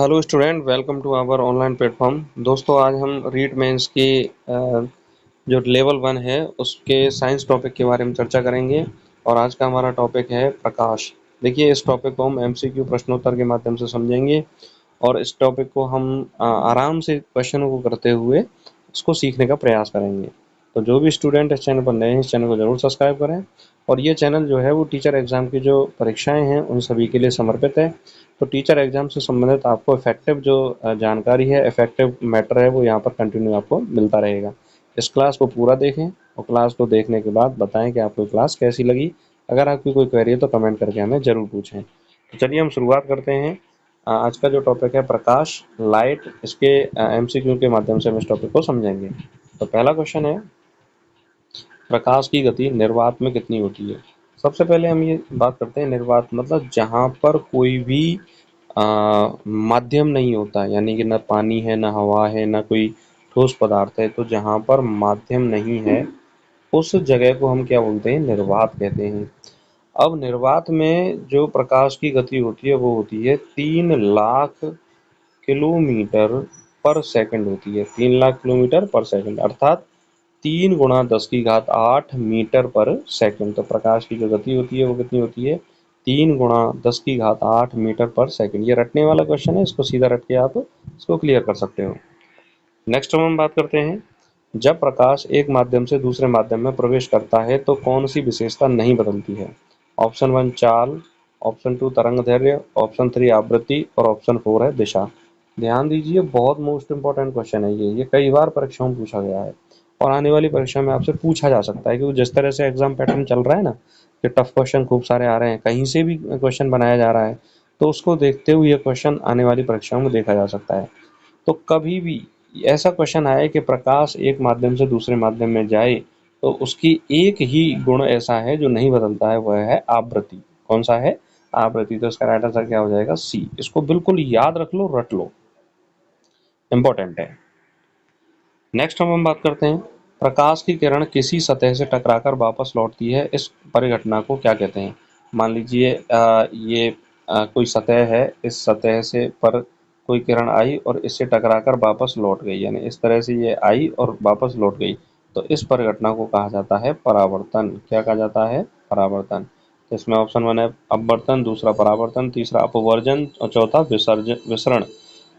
Hello student, welcome to our online platform. दोस्तों, आज हम रीट मेंस की जो लेवल 1 है उसके साइंस टॉपिक के बारे में चर्चा करेंगे। और आज का हमारा टॉपिक है प्रकाश। देखिए, इस टॉपिक को हम एमसीक्यू प्रश्नोत्तर के माध्यम से समझेंगे और इस टॉपिक को हम आराम से क्वेश्चनों को करते हुए उसको सीखने का प्रयास करेंगे। तो जो भी स्टूडेंट इस चैनल पर नए हैं, इस चैनल को ज़रूर सब्सक्राइब करें। और ये चैनल जो है वो टीचर एग्ज़ाम की जो परीक्षाएं हैं उन सभी के लिए समर्पित है। तो टीचर एग्ज़ाम से संबंधित आपको इफेक्टिव जो जानकारी है, इफेक्टिव मैटर है, वो यहाँ पर कंटिन्यू आपको मिलता रहेगा। इस क्लास को पूरा देखें और क्लास को देखने के बाद बताएं कि आपको क्लास कैसी लगी। अगर आपकी कोई क्वेरी है तो कमेंट करके हमें ज़रूर पूछें। तो चलिए हम शुरुआत करते हैं। आज का जो टॉपिक है प्रकाश, लाइट, इसके एमसीक्यू के माध्यम से हम इस टॉपिक को समझेंगे। तो पहला क्वेश्चन है, प्रकाश की गति निर्वात में कितनी होती है। सबसे पहले हम ये बात करते हैं, निर्वात मतलब जहाँ पर कोई भी माध्यम नहीं होता, यानी कि न पानी है, न हवा है, न कोई ठोस पदार्थ है। तो जहाँ पर माध्यम नहीं है उस जगह को हम क्या बोलते हैं, निर्वात कहते हैं। अब निर्वात में जो प्रकाश की गति होती है वो होती है 3 लाख किलोमीटर पर सेकंड होती है। 3 लाख किलोमीटर पर सेकंड, अर्थात 3 × 10⁸ मीटर पर सेकंड। तो प्रकाश की जो गति होती है वो कितनी होती है, 3 × 10⁸ मीटर पर सेकंड। ये रटने वाला क्वेश्चन है, इसको सीधा रट के आप इसको क्लियर कर सकते हो। नेक्स्ट हम बात करते हैं, जब प्रकाश एक माध्यम से दूसरे माध्यम में प्रवेश करता है तो कौन सी विशेषता नहीं बदलती है। ऑप्शन 1 चाल, ऑप्शन 2 तरंगदैर्घ्य, ऑप्शन 3 आवृत्ति और ऑप्शन 4 है दिशा। ध्यान दीजिए, बहुत मोस्ट इंपॉर्टेंट क्वेश्चन है ये कई बार परीक्षाओं में पूछा गया है और आने वाली परीक्षा में आपसे पूछा जा सकता है, क्योंकि जिस तरह से एग्जाम पैटर्न चल रहा है ना, कि टफ क्वेश्चन खूब सारे आ रहे हैं, कहीं से भी क्वेश्चन बनाया जा रहा है, तो उसको देखते हुए ये क्वेश्चन आने वाली परीक्षाओं में देखा जा सकता है। तो कभी भी ऐसा क्वेश्चन आए कि प्रकाश एक माध्यम से दूसरे माध्यम में जाए तो उसकी एक ही गुण ऐसा है जो नहीं बदलता है, वह है आवृत्ति। कौन सा है, आवृत्ति। तो इसका राइट आंसर क्या हो जाएगा, सी। इसको बिल्कुल याद रख लो, रट लो, इंपॉर्टेंट है। नेक्स्ट हम बात करते हैं, प्रकाश की किरण किसी सतह से टकराकर वापस लौटती है, इस परिघटना को क्या कहते हैं। मान लीजिए ये कोई सतह है, इस सतह से पर कोई किरण आई और इससे टकराकर वापस लौट गई, यानी इस तरह से ये आई और वापस लौट गई, तो इस परिघटना को कहा जाता है परावर्तन। क्या कहा जाता है, परावर्तन। तो इसमें ऑप्शन 1 है अपवर्तन, दूसरा परावर्तन, तीसरा अपवर्जन और चौथा विसरण।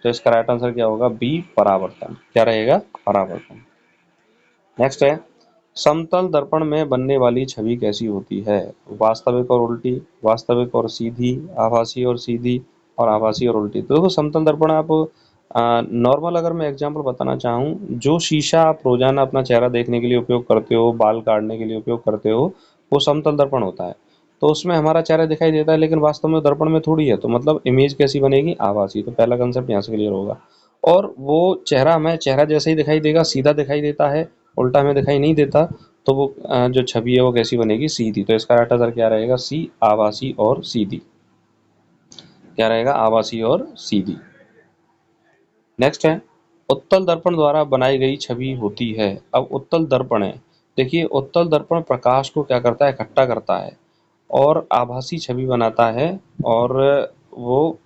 तो इसका राइट आंसर क्या होगा, बी, परावर्तन। क्या रहेगा, परावर्तन। नेक्स्ट है, समतल दर्पण में बनने वाली छवि कैसी होती है। वास्तविक और उल्टी, वास्तविक और सीधी, आभासी और सीधी, और आभासी और उल्टी। तो देखो, समतल दर्पण आप नॉर्मल अगर मैं एग्जांपल बताना चाहूँ, जो शीशा आप रोजाना अपना चेहरा देखने के लिए उपयोग करते हो, बाल काटने के लिए उपयोग करते हो, वो समतल दर्पण होता है। तो उसमें हमारा चेहरा दिखाई देता है, लेकिन वास्तव में दर्पण में थोड़ी है। तो मतलब इमेज कैसी बनेगी, आभासी। तो पहला कंसेप्ट यहाँ से क्लियर होगा। और वो चेहरा हमें चेहरा जैसे ही दिखाई देगा, सीधा दिखाई देता है, उल्टा हमें दिखाई नहीं देता। तो वो जो छवि है वो कैसी बनेगी, सीधी। तो इसका राइट आंसर क्या रहेगा, सी, आभासी और सीधी। क्या रहेगा, आभासी और सीधी। नेक्स्ट है, उत्तल दर्पण द्वारा बनाई गई छवि होती है। अब उत्तल दर्पण है, देखिए उत्तल दर्पण प्रकाश को क्या करता है, इकट्ठा करता है और आभासी छवि बनाता है। और वो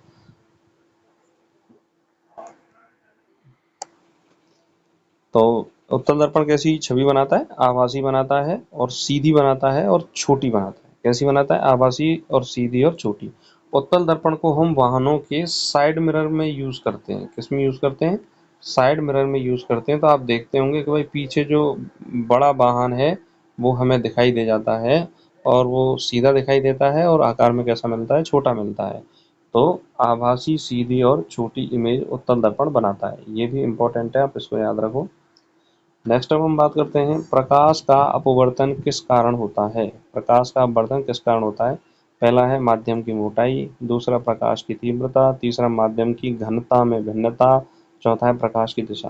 तो उत्तल दर्पण कैसी छवि बनाता है, आभासी बनाता है और सीधी बनाता है और छोटी बनाता है। कैसी बनाता है, आभासी और सीधी और छोटी। उत्तल दर्पण को हम वाहनों के साइड मिरर में यूज करते हैं। किस में यूज करते हैं, साइड मिरर में यूज करते हैं। तो आप देखते होंगे कि भाई पीछे जो बड़ा वाहन है वो हमें दिखाई दे जाता है और वो सीधा दिखाई देता है और आकार में कैसा मिलता है, छोटा मिलता है। तो आभासी, सीधी और छोटी इमेज उत्तल दर्पण बनाता है। ये भी इम्पोर्टेंट है, आप इसको याद रखो। नेक्स्ट अब हम बात करते हैं, प्रकाश का अपवर्तन किस कारण होता है। प्रकाश का अपवर्तन किस कारण होता है। पहला है माध्यम की मोटाई, दूसरा प्रकाश की तीव्रता, तीसरा माध्यम की घनता में भिन्नता, चौथा है प्रकाश की दिशा।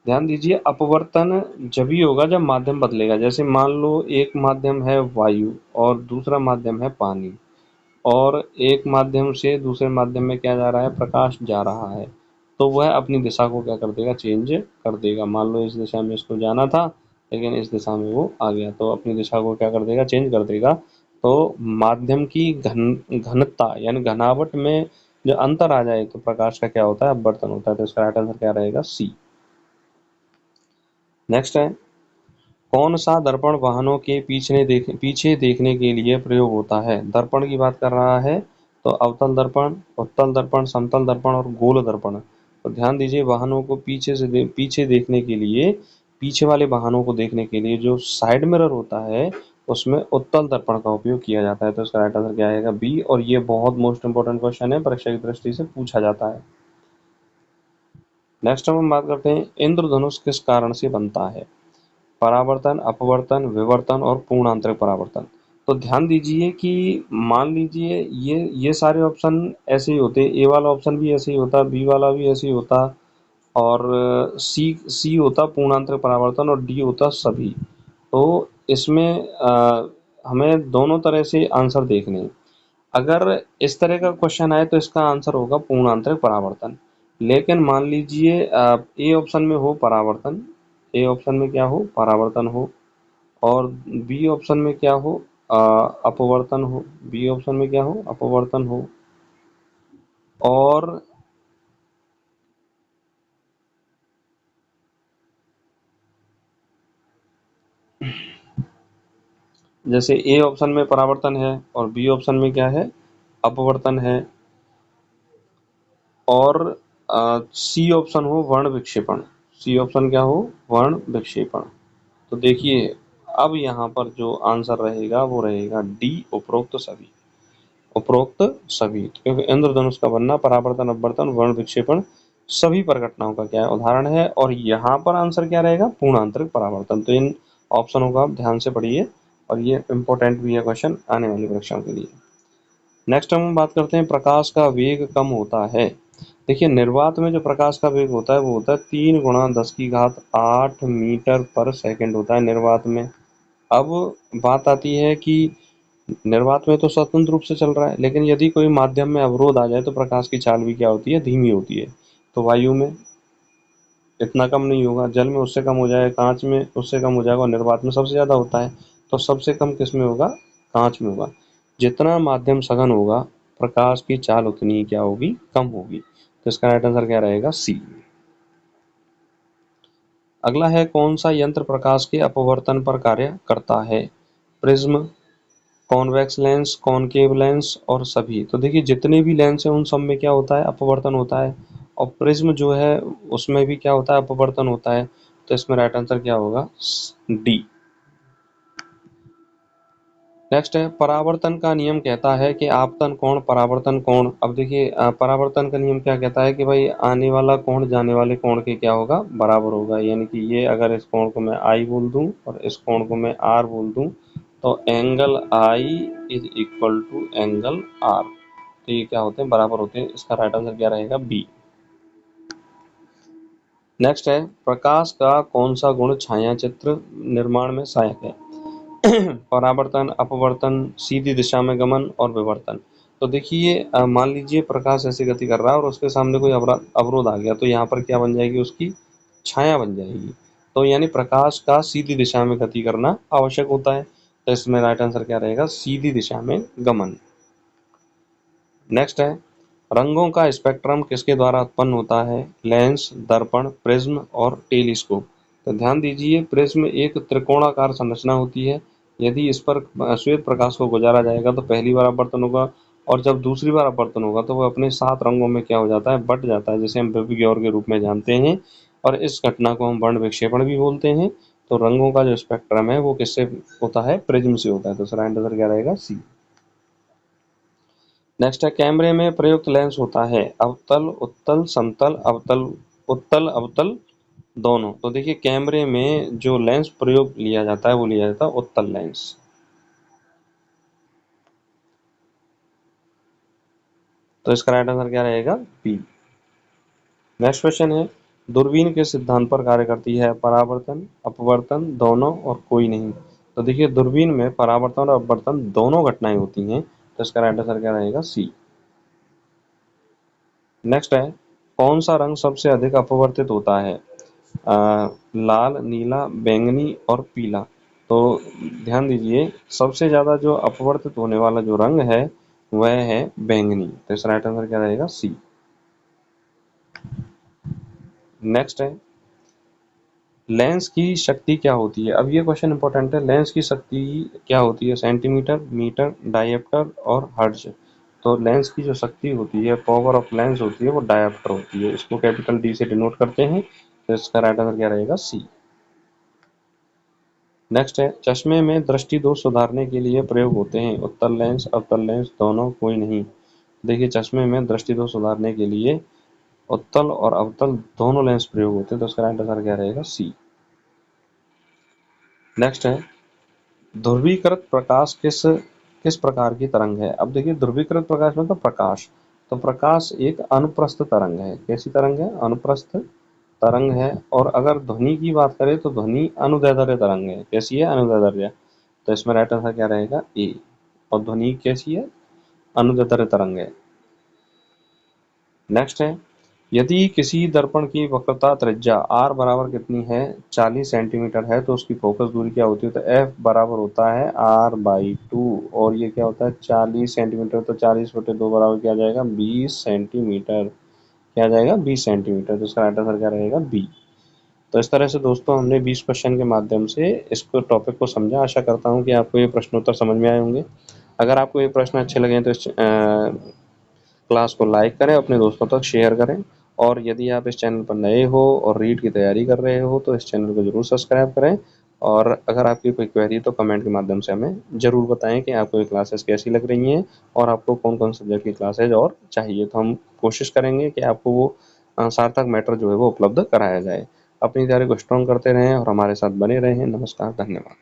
ध्यान दीजिए, अपवर्तन जब ही होगा जब माध्यम बदलेगा। जैसे मान लो एक माध्यम है वायु और दूसरा माध्यम है पानी, और एक माध्यम से दूसरे माध्यम में क्या जा रहा है, प्रकाश जा रहा है। तो वह अपनी दिशा को क्या कर देगा, चेंज कर देगा। मान लो इस दिशा में इसको जाना था, लेकिन इस दिशा में वो आ गया, तो अपनी दिशा को क्या कर देगा, चेंज कर देगा। तो माध्यम की घनता यानी घनावट में जो अंतर आ जाए तो प्रकाश का क्या होता है, अपवर्तन होता है। तो इसका राइट आंसर क्या रहेगा, सी। नेक्स्ट है, कौन सा दर्पण वाहनों के पीछे देखने के लिए प्रयोग होता है। दर्पण की बात कर रहा है तो अवतल दर्पण, उत्तल दर्पण, समतल दर्पण और गोल दर्पण। तो ध्यान दीजिए, वाहनों को पीछे देखने के लिए, पीछे वाले वाहनों को देखने के लिए जो साइड मिरर होता है उसमें उत्तल दर्पण का उपयोग किया जाता है। तो इसका राइट आंसर क्या आएगा, बी। और ये बहुत मोस्ट इंपोर्टेंट क्वेश्चन है, परीक्षा की दृष्टि से पूछा जाता है। नेक्स्ट हम बात करते हैं, इंद्रधनुष किस कारण से बनता है। परावर्तन, अपवर्तन, विवर्तन और पूर्ण आंतरिक परावर्तन। तो ध्यान दीजिए कि मान लीजिए ये सारे ऑप्शन ऐसे ही होते, ए वाला ऑप्शन भी ऐसे ही होता, बी वाला भी ऐसे ही होता, और सी सी होता पूर्ण आंतरिक परावर्तन, और डी होता सभी। तो इसमें हमें दोनों तरह से आंसर देखने हैं। अगर इस तरह का क्वेश्चन आए तो इसका आंसर होगा पूर्ण आंतरिक परावर्तन। लेकिन मान लीजिए ए ऑप्शन में हो परावर्तन, ए ऑप्शन में क्या हो, परावर्तन हो, और बी ऑप्शन में क्या हो, अपवर्तन हो, बी ऑप्शन में क्या हो, अपवर्तन हो, और जैसे ए ऑप्शन में परावर्तन है और बी ऑप्शन में क्या है, अपवर्तन है, और सी ऑप्शन हो वर्ण विक्षेपण, सी ऑप्शन क्या हो, वर्ण विक्षेपण। तो देखिए, अब यहाँ पर जो आंसर रहेगा वो रहेगा डी, उपरोक्त सभी, उपरोक्त सभी। क्योंकि इंद्रधनुष का बनना परावर्तन, अपवर्तन, वर्ण विक्षेपण सभी प्रघटनाओं का क्या है, उदाहरण है। और यहाँ पर आंसर क्या रहेगा, पूर्ण आंतरिक परावर्तन। तो इन ऑप्शनों को आप ध्यान से पढ़िए, और ये इंपॉर्टेंट भी है क्वेश्चन आने वाली परीक्षाओं के लिए। नेक्स्ट हम बात करते हैं, प्रकाश का वेग कम होता है। देखिए, निर्वात में जो प्रकाश का वेग होता है वो होता है 3 गुणा 10⁸ मीटर पर सेकंड होता है निर्वात में। अब बात आती है कि निर्वात में तो स्वतंत्र रूप से चल रहा है, लेकिन यदि कोई माध्यम में अवरोध आ जाए तो प्रकाश की चाल भी क्या होती है, धीमी होती है। तो वायु में इतना कम नहीं होगा, जल में उससे कम हो जाएगा, कांच में उससे कम हो जाएगा, और निर्वात में सबसे ज्यादा होता है। तो सबसे कम किस में होगा, कांच में होगा। जितना माध्यम सघन होगा, प्रकाश की चाल उतनी क्या होगी, कम होगी। तो इसका राइट आंसर क्या रहेगा, सी। अगला है, कौन सा यंत्र प्रकाश के अपवर्तन पर कार्य करता है। Prism, convex lens, concave lens और सभी। तो देखिए, जितने भी लेंस हैं उन सब में क्या होता है, अपवर्तन होता है, और प्रिज्म जो है उसमें भी क्या होता है, अपवर्तन होता है। तो इसमें राइट आंसर क्या होगा, डी। नेक्स्ट है, परावर्तन का नियम कहता है कि आपतन कोण, परावर्तन कोण। अब देखिए, परावर्तन का नियम क्या कहता है कि भाई आने वाला कोण जाने वाले कोण के क्या होगा, बराबर होगा। यानी कि ये अगर इस कोण को मैं आई बोल दूं और इस कोण को मैं आर बोल दूं, तो angle I is equal to angle R. तो ये क्या होते हैं, बराबर होते हैं। इसका राइट आंसर क्या रहेगा, बी। नेक्स्ट है, प्रकाश का कौन सा गुण छाया चित्र निर्माण में सहायक है। परावर्तन, अपवर्तन, सीधी दिशा में गमन और विवर्तन। तो देखिए, मान लीजिए प्रकाश ऐसी गति कर रहा है और उसके सामने कोई अवरोध आ गया, तो यहाँ पर क्या बन जाएगी, उसकी छाया बन जाएगी। तो यानी प्रकाश का सीधी दिशा में गति करना आवश्यक होता है। तो इसमें राइट आंसर क्या रहेगा, सीधी दिशा में गमन। नेक्स्ट है, रंगों का स्पेक्ट्रम किसके द्वारा उत्पन्न होता है। लेंस, दर्पण, प्रिज्म और टेलीस्कोप। तो ध्यान दीजिए, प्रिज्म एक त्रिकोणाकार संरचना होती है। यदि इस पर श्वेत प्रकाश को गुजारा जाएगा तो पहली बार अपवर्तन होगा, और जब दूसरी बार अपवर्तन होगा तो वह अपने 7 रंगों में क्या हो जाता है, बट जाता है, जिसे हम विबग्योर के रूप में जानते हैं। और इस घटना को हम वर्ण विक्षेपण भी बोलते हैं। तो रंगों का जो स्पेक्ट्रम है वो किससे होता है, प्रिज्म से होता है। तो राइट आंसर क्या रहेगा, सी। नेक्स्ट है, कैमरे में प्रयुक्त लेंस होता है अवतल, उत्तल, समतल, अवतल, उत्तल, अवतल दोनों। तो देखिए, कैमरे में जो लेंस प्रयोग लिया जाता है वो लिया जाता है उत्तल लेंस। तो इसका राइट आंसर क्या रहेगा, बी। नेक्स्ट क्वेश्चन है, दूरबीन के सिद्धांत पर कार्य करती है। परावर्तन, अपवर्तन, दोनों और कोई नहीं। तो देखिए, दूरबीन में परावर्तन और अपवर्तन दोनों घटनाएं होती हैं। तो इसका राइट आंसर क्या रहेगा, सी। नेक्स्ट है, कौन सा रंग सबसे अधिक अपवर्तित होता है। लाल, नीला, बैंगनी और पीला। तो ध्यान दीजिए, सबसे ज्यादा जो अपवर्तित होने वाला जो रंग है वह है बैंगनी। तो इसका राइट आंसर क्या रहेगा? सी। नेक्स्ट है, लेंस की शक्ति क्या होती है? अब ये क्वेश्चन इंपॉर्टेंट है। लेंस की शक्ति क्या होती है? सेंटीमीटर, मीटर, डायप्टर और हर्ट्ज। तो लेंस की जो शक्ति होती है, पावर ऑफ लेंस होती है, वो डायप्टर होती है। इसको कैपिटल डी से डिनोट करते हैं। तो इसका राइट आंसर क्या रहेगा? सी। नेक्स्ट है, चश्मे में दृष्टि दोष सुधारने के लिए प्रयोग होते हैं उत्तल लेंस, अवतल लेंस, दोनों, कोई नहीं। देखिए, चश्मे में दृष्टि दोष सुधारने के लिए उत्तल और अवतल दोनों लेंस प्रयोग होते हैं। तो इसका राइट आंसर क्या रहेगा? सी। नेक्स्ट है, ध्रुवीकृत प्रकाश किस किस प्रकार की तरंग है? अब देखिए, ध्रुवीकृत प्रकाश मतलब प्रकाश। तो प्रकाश एक अनुप्रस्थ तरंग है। कैसी तरंग है? अनुप्रस्थ तरंग है। और अगर ध्वनि की बात करें तो ध्वनि अनुदैर्ध्य तरंग है। कैसी है? अनुदैर्ध्य। तो इसमें राइट आंसर क्या रहेगा? ए। और ध्वनि कैसी है? अनुदैर्ध्य तरंग है। नेक्स्ट है, यदि किसी दर्पण की वक्रता त्रिज्या r बराबर कितनी है? 40 सेंटीमीटर है, तो उसकी फोकस दूरी क्या होती है? तो f बराबर होता है r/2। और ये क्या होता है? 40 सेंटीमीटर। तो 40/2 बराबर क्या आ जाएगा? 20 सेंटीमीटर। क्या आ जाएगा? 20 सेंटीमीटर। तो इसका राइट आंसर क्या रहेगा? बी। तो इस तरह से दोस्तों हमने 20 क्वेश्चन के माध्यम से इसको टॉपिक को समझा। आशा करता हूँ कि आपको ये प्रश्नोत्तर समझ में आए होंगे। अगर आपको ये प्रश्न अच्छे लगे तो इस क्लास को लाइक करें, अपने दोस्तों तक शेयर करें। और यदि आप इस चैनल पर नए हो और रीट की तैयारी कर रहे हो तो इस चैनल को जरूर सब्सक्राइब करें। और अगर आपकी कोई क्वेरी तो कमेंट के माध्यम से हमें ज़रूर बताएं कि आपको ये क्लासेस कैसी लग रही हैं और आपको कौन कौन सब्जेक्ट की क्लासेज और चाहिए। तो हम कोशिश करेंगे कि आपको वो सार्थक मैटर जो है वो उपलब्ध कराया जाए। अपनी तैयारी को स्ट्रॉन्ग करते रहें और हमारे साथ बने रहें। नमस्कार, धन्यवाद।